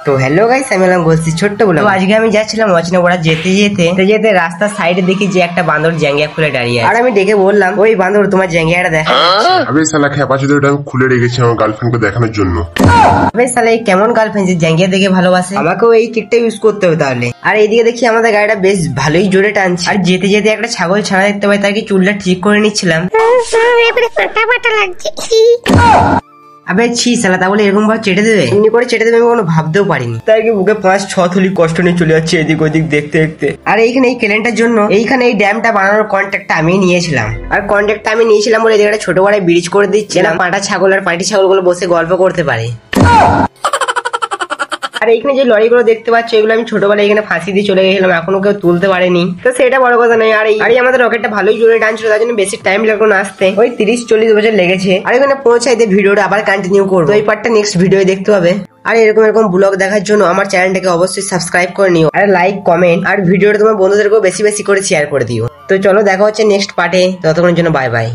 তো hello guys, আমি হলাম বলছি ছোট্ট বলে। তো আজকে আমি যাচ্ছিলাম অচনাপাড়া, যেতে যেতে রাস্তার সাইডে দেখি যে একটা বান্দর জ্যাঙ্গিয়া খুলে দাঁড়িয়ে আছে। আর আমি ডেকে বললাম, ওই বান্দর তোমার জ্যাঙ্গিয়াটা দেখা। আবে শালা খেপাচোদ, ওটা আমি খুলে রেখেছি আমার গার্লফ্রেন্ডকে দেখানোর জন্য। আবে শালা, এই কেমন গার্লফ্রেন্ড যে জ্যাঙ্গিয়া দেখে ভালোবাসে? আমাকেও এই কিটটা ইউজ করতে হবে তাহলে। আর এইদিকে দেখি আমাদের গাড়িটা বেশ ভালোই জোরে টানছে। আর যেতে যেতে একটা ছাগল ছানা দেখতে পাই, তার কি চুলটা ঠিক করে নিচ্ছিলাম। আবে ছি শালা, তা বলে এরকম ভাবে চেটে দেবে? এমনি করে চেটে দেবে আমি কোনো ভাবতেও পারিনি। তাই কি বুকে 5-6 থলি কষ্ট নিয়ে চলে যাচ্ছে এদিক ওদিক দেখতে দেখতে। আর এইখানে এই ক্যালেন্ডার জন্য এইখানে এই ড্যামটা বানানোর কন্ট্রাক্টটা আমি নিয়েছিলাম। আর কন্ট্রাক্টটা আমি নিয়েছিলাম বলে এদিকে একটা ছোট বড় ব্রিজ করে দিচ্ছি, না পাটা ছাগল আর পাটি ছাগলগুলো বসে গল্প করতে পারে। আর এইখানে যে লরিগুলো দেখতে পাচ্ছ, এগুলো আমি ছোটবেলায় এখানে ফাঁসি দিয়ে চলে গেছিলাম, এখনো কেউ তুলতে পারেনি। তো সেটা বড় কথা নয়। আর এই আমাদের রকেটটা ভালোই জোরে টানছিল, তার জন্য বেশি টাইম লাগলো না আসতে। ওই 30-40 বছর লেগেছে। আর এখানে পৌঁছাইতে ভিডিওটা আবার কন্টিনিউ করবো। এই পার্টটা নেক্সট ভিডিও দেখতে হবে। আর এরকম ব্লগ দেখার জন্য আমার চ্যানেলটাকে অবশ্যই সাবস্ক্রাইব করে নিও। আর লাইক, কমেন্ট আর ভিডিওটা তোমার বন্ধুদেরকেও বেশি বেশি করে শেয়ার করে দিও। তো চলো দেখা হচ্ছে নেক্সট পার্টে, ততক্ষণের জন্য বাই বাই।